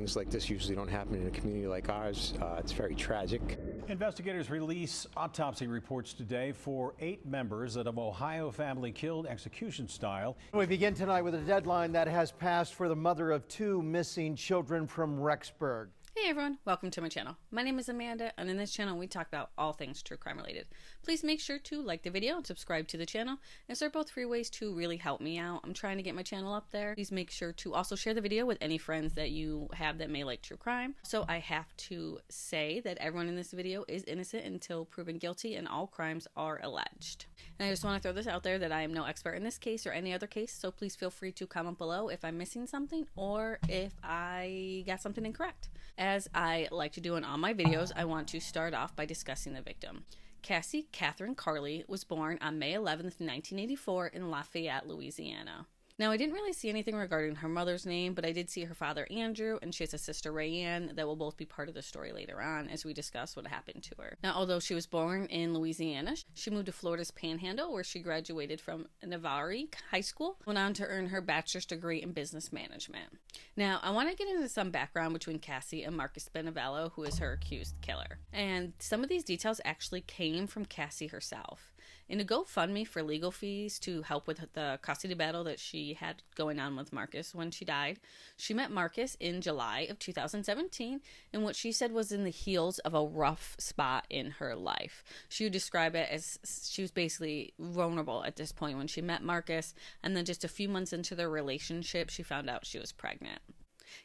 Things like this usually don't happen in a community like ours. It's very tragic. Investigators release autopsy reports today for 8 members of an Ohio family killed execution style. We begin tonight with a deadline that has passed for the mother of 2 missing children from Rexburg. Hey everyone, welcome to my channel. My name is Amanda, and in this channel we talk about all things true crime related. Please make sure to like the video and subscribe to the channel, as they're both free ways to really help me out. I'm trying to get my channel up there. Please make sure to also share the video with any friends that you have that may like true crime. So I have to say that everyone in this video is innocent until proven guilty, and all crimes are alleged. And I just want to throw this out there that I am no expert in this case or any other case, so please feel free to comment below if I'm missing something or if I got something incorrect. As I like to do in all my videos, I want to start off by discussing the victim. Cassie Carli was born on May 11th, 1984 in Lafayette, Louisiana. Now, I didn't really see anything regarding her mother's name, but I did see her father, Andrew, and she has a sister, Rayanne, that will both be part of the story later on as we discuss what happened to her. Now, although she was born in Louisiana, she moved to Florida's Panhandle, where she graduated from Navarre High School, went on to earn her bachelor's degree in business management. Now, I want to get into some background between Cassie and Marcus Spanevelo, who is her accused killer. And some of these details actually came from Cassie herself. In a GoFundMe for legal fees to help with the custody battle that she had going on with Marcus when she died, she met Marcus in July of 2017 in what she said was in the heels of a rough spot in her life. She would describe it as she was basically vulnerable at this point when she met Marcus, and then just a few months into their relationship, she found out she was pregnant.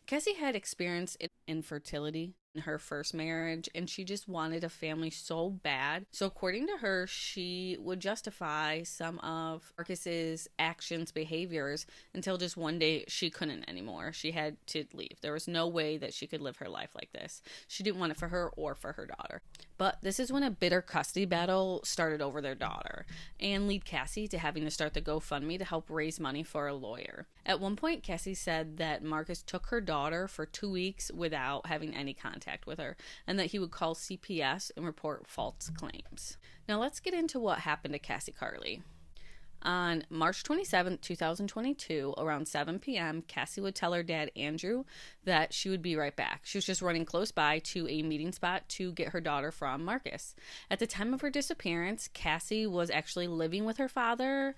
Cassie had experienced infertility in her first marriage, and she just wanted a family so bad. So according to her, she would justify some of Marcus's actions, behaviors, until just one day she couldn't anymore. She had to leave. There was no way that she could live her life like this. She didn't want it for her or for her daughter. But this is when a bitter custody battle started over their daughter, and led Cassie to having to start the GoFundMe to help raise money for a lawyer. At one point, Cassie said that Marcus took her daughter for 2 weeks without having any contact with her, and that he would call CPS and report false claims. Now let's get into what happened to Cassie Carli. On March 27, 2022, around 7 p.m., Cassie would tell her dad, Andrew, that she would be right back. She was just running close by to a meeting spot to get her daughter from Marcus. At the time of her disappearance, Cassie was actually living with her father.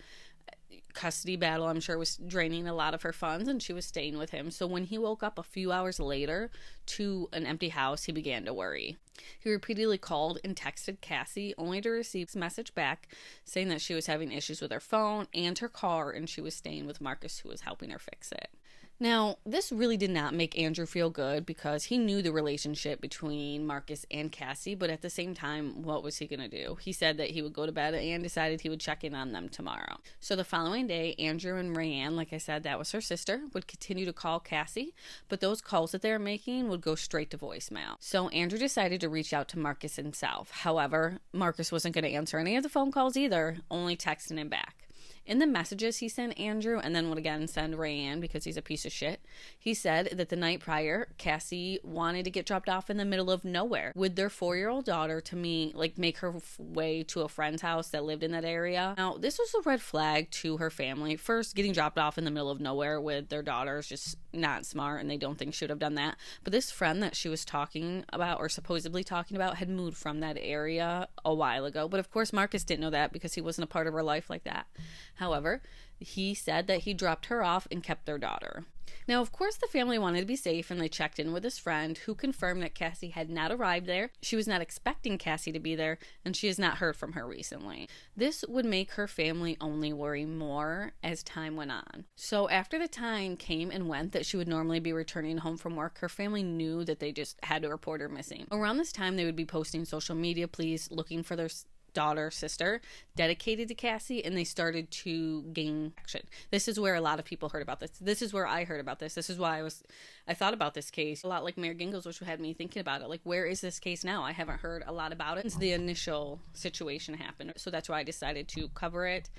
Custody battle, I'm sure, was draining a lot of her funds, and she was staying with him. So when he woke up a few hours later to an empty house, he began to worry. He repeatedly called and texted Cassie, only to receive a message back saying that she was having issues with her phone and her car, and she was staying with Marcus, who was helping her fix it. Now, this really did not make Andrew feel good because he knew the relationship between Marcus and Cassie, but at the same time, what was he going to do? He said that he would go to bed and decided he would check in on them tomorrow. So the following day, Andrew and Rayanne, like I said, that was her sister, would continue to call Cassie, but those calls that they were making would go straight to voicemail. So Andrew decided to reach out to Marcus himself. However, Marcus wasn't going to answer any of the phone calls either, only texting him back. In the messages he sent Andrew, and then would again send Rayanne because he's a piece of shit, he said that the night prior, Cassie wanted to get dropped off in the middle of nowhere with their 4-year-old daughter to make her way to a friend's house that lived in that area. Now, this was a red flag to her family. First, getting dropped off in the middle of nowhere with their daughter is just not smart, and they don't think she would have done that. But this friend that she was talking about, or supposedly talking about, had moved from that area a while ago. But of course, Marcus didn't know that because he wasn't a part of her life like that. However, he said that he dropped her off and kept their daughter. Now, of course, the family wanted to be safe, and they checked in with his friend, who confirmed that Cassie had not arrived there. She was not expecting Cassie to be there, and she has not heard from her recently. This would make her family only worry more as time went on. So after the time came and went that she would normally be returning home from work, her family knew that they just had to report her missing. Around this time, they would be posting social media pleas looking for their daughter, sister, dedicated to Cassie, and they started to gain action. This is where a lot of people heard about this. This is where I heard about this. This is why I thought about this case a lot, like Mayor Gingles, which had me thinking about it. Like, where is this case now? I haven't heard a lot about it since the initial situation happened. So that's why I decided to cover it.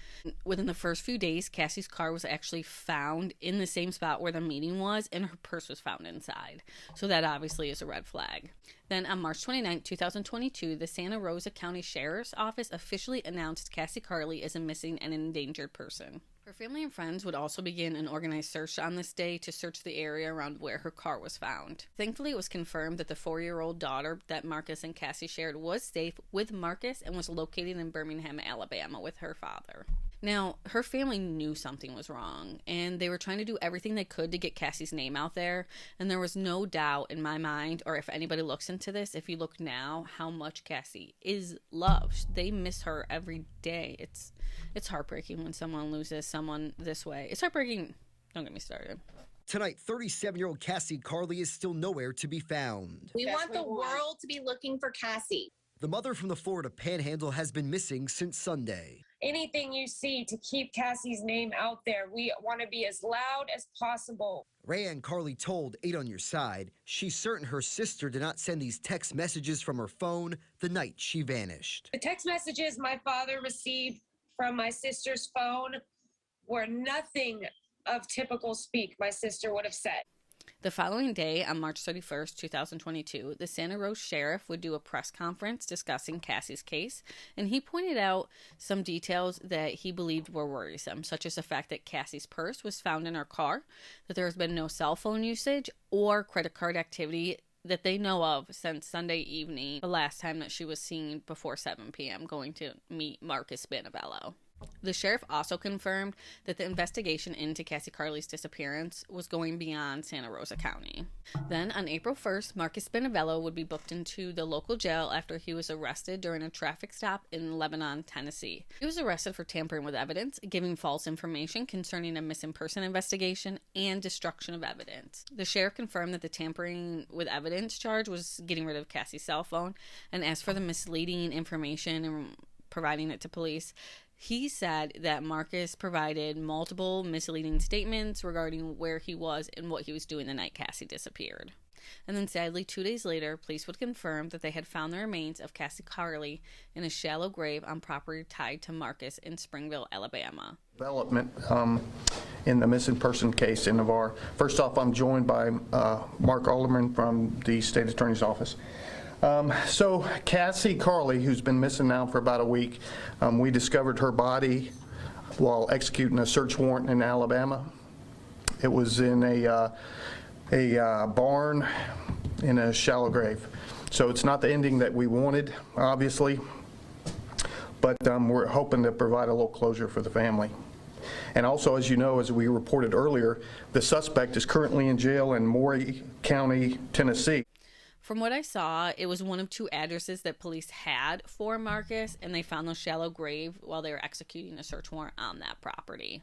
Within the first few days, Cassie's car was actually found in the same spot where the meeting was, and her purse was found inside. So that obviously is a red flag. Then on March 29, 2022, the Santa Rosa County Sheriff's Office officially announced Cassie Carli as a missing and endangered person. Her family and friends would also begin an organized search on this day to search the area around where her car was found. Thankfully, it was confirmed that the 4-year-old daughter that Marcus and Cassie shared was safe with Marcus and was located in Birmingham, Alabama with her father. Now, her family knew something was wrong, and they were trying to do everything they could to get Cassie's name out there, and there was no doubt in my mind, or if anybody looks into this, if you look now, how much Cassie is loved. They miss her every day. It's heartbreaking when someone loses someone this way. It's heartbreaking. Don't get me started. Tonight, 37-year-old Cassie Carli is still nowhere to be found. We want the world to be looking for Cassie. The mother from the Florida Panhandle has been missing since Sunday. Anything you see to keep Cassie's name out there, we want to be as loud as possible. Rayanne Carli told 8 on Your Side she's certain her sister did not send these text messages from her phone the night she vanished. The text messages my father received from my sister's phone were nothing of typical speak my sister would have said. The following day, on March 31st, 2022, the Santa Rosa sheriff would do a press conference discussing Cassie's case, and he pointed out some details that he believed were worrisome, such as the fact that Cassie's purse was found in her car, that there has been no cell phone usage or credit card activity that they know of since Sunday evening, the last time that she was seen before 7 p.m. going to meet Marcus Spanevelo. The sheriff also confirmed that the investigation into Cassie Carli's disappearance was going beyond Santa Rosa County. Then, on April 1st, Marcus Spanevelo would be booked into the local jail after he was arrested during a traffic stop in Lebanon, Tennessee. He was arrested for tampering with evidence, giving false information concerning a missing person investigation, and destruction of evidence. The sheriff confirmed that the tampering with evidence charge was getting rid of Cassie's cell phone, and as for the misleading information and providing it to police, he said that Marcus provided multiple misleading statements regarding where he was and what he was doing the night Cassie disappeared. And then sadly, 2 days later, police would confirm that they had found the remains of Cassie Carli in a shallow grave on property tied to Marcus in Springville, Alabama. Development in the missing person case in Navarre. First off, I'm joined by Mark Alderman from the State Attorney's Office. So Cassie Carli, who's been missing now for about a week, we discovered her body while executing a search warrant in Alabama. It was in a barn in a shallow grave. So it's not the ending that we wanted, obviously, but we're hoping to provide a little closure for the family. And also, as you know, as we reported earlier, the suspect is currently in jail in Maury County, Tennessee. From what I saw, it was one of 2 addresses that police had for Marcus, and they found the shallow grave while they were executing a search warrant on that property.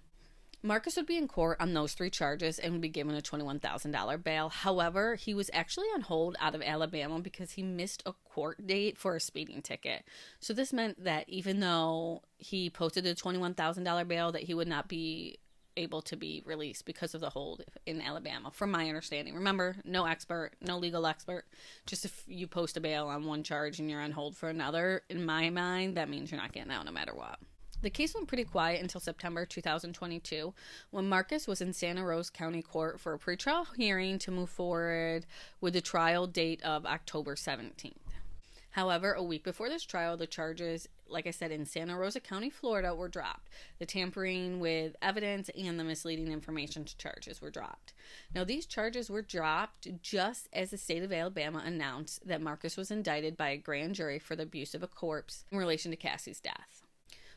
Marcus would be in court on those 3 charges and would be given a $21,000 bail. However, he was actually on hold out of Alabama because he missed a court date for a speeding ticket. So this meant that even though he posted a $21,000 bail, that he would not be able to be released because of the hold in Alabama, from my understanding. Remember, no expert, no legal expert. Just if you post a bail on one charge and you're on hold for another, in my mind, that means you're not getting out no matter what. The case went pretty quiet until September 2022, when Marcus was in Santa Rosa County Court for a pretrial hearing to move forward with the trial date of October 17th. However, a week before this trial, the charges, like I said, in Santa Rosa County, Florida, were dropped. The tampering with evidence and the misleading information charges were dropped. Now, these charges were dropped just as the state of Alabama announced that Marcus was indicted by a grand jury for the abuse of a corpse in relation to Cassie's death.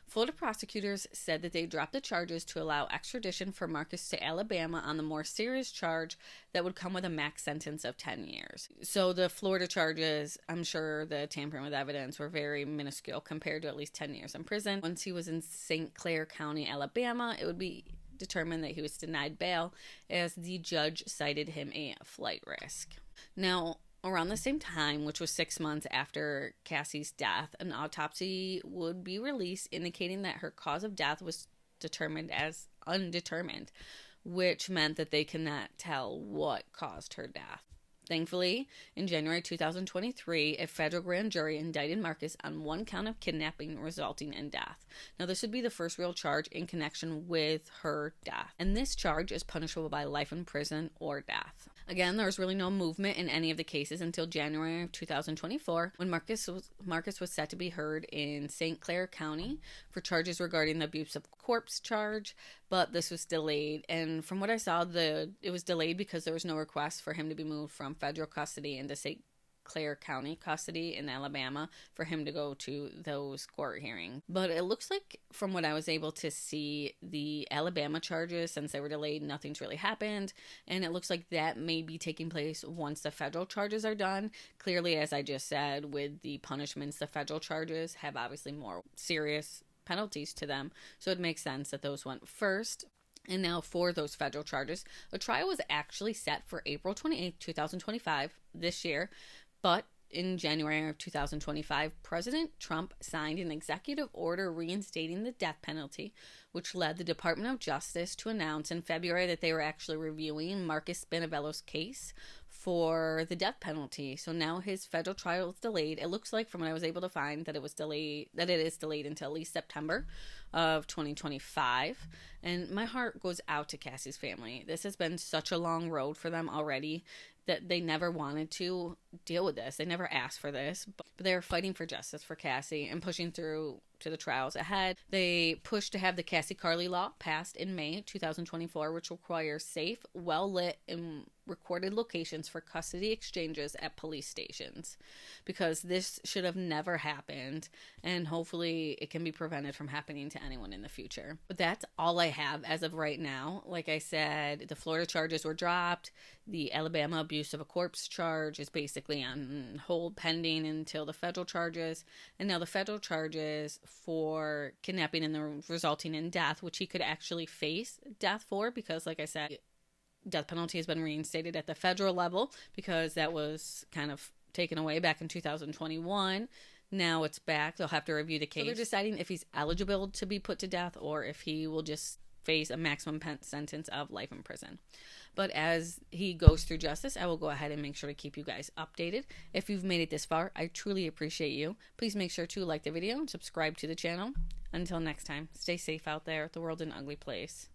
Florida prosecutors said that they dropped the charges to allow extradition for Marcus to Alabama on the more serious charge that would come with a max sentence of 10 years. So the Florida charges, I'm sure the tampering with evidence, were very minuscule compared to at least 10 years in prison. Once he was in St. Clair County, Alabama, it would be determined that he was denied bail as the judge cited him a flight risk. Now, around the same time, which was 6 months after Cassie's death, an autopsy would be released indicating that her cause of death was determined as undetermined, which meant that they cannot tell what caused her death. Thankfully, in January 2023, a federal grand jury indicted Marcus on 1 count of kidnapping resulting in death. Now, this would be the first real charge in connection with her death, and this charge is punishable by life in prison or death. Again, there was really no movement in any of the cases until January of 2024, when Marcus was set to be heard in St. Clair County for charges regarding the abuse of corpse charge, but this was delayed. And from what I saw, it was delayed because there was no request for him to be moved from federal custody into St. Clair County custody in Alabama for him to go to those court hearings. But it looks like, from what I was able to see, the Alabama charges, since they were delayed, nothing's really happened, and it looks like that may be taking place once the federal charges are done. Clearly, as I just said, with the punishments, the federal charges have obviously more serious penalties to them, so it makes sense that those went first. And now for those federal charges, a trial was actually set for April 28, 2025, this year. But in January of 2025, President Trump signed an executive order reinstating the death penalty, which led the Department of Justice to announce in February that they were actually reviewing Marcus Spanevelo's case for the death penalty. So now his federal trial is delayed. It looks like, from what I was able to find, that it is delayed until at least September of 2025. And my heart goes out to Cassie's family. This has been such a long road for them already, that they never wanted to deal with this. They never asked for this, but they're fighting for justice for Cassie and pushing through to the trials ahead. They pushed to have the Cassie Carli law passed in May 2024, which requires safe, well-lit, and recorded locations for custody exchanges at police stations, because this should have never happened, and hopefully it can be prevented from happening to anyone in the future. But that's all I have as of right now. Like I said, the Florida charges were dropped. The Alabama abuse of a corpse charge is basically on hold pending until the federal charges, and now the federal charges for kidnapping and the resulting in death, which he could actually face death for, because like I said, death penalty has been reinstated at the federal level because that was kind of taken away back in 2021. Now it's back. They'll have to review the case. So they're deciding if he's eligible to be put to death or if he will just face a maximum sentence of life in prison. But as he goes through justice, I will go ahead and make sure to keep you guys updated. If you've made it this far, I truly appreciate you. Please make sure to like the video and subscribe to the channel. Until next time, stay safe out there. The world's an ugly place.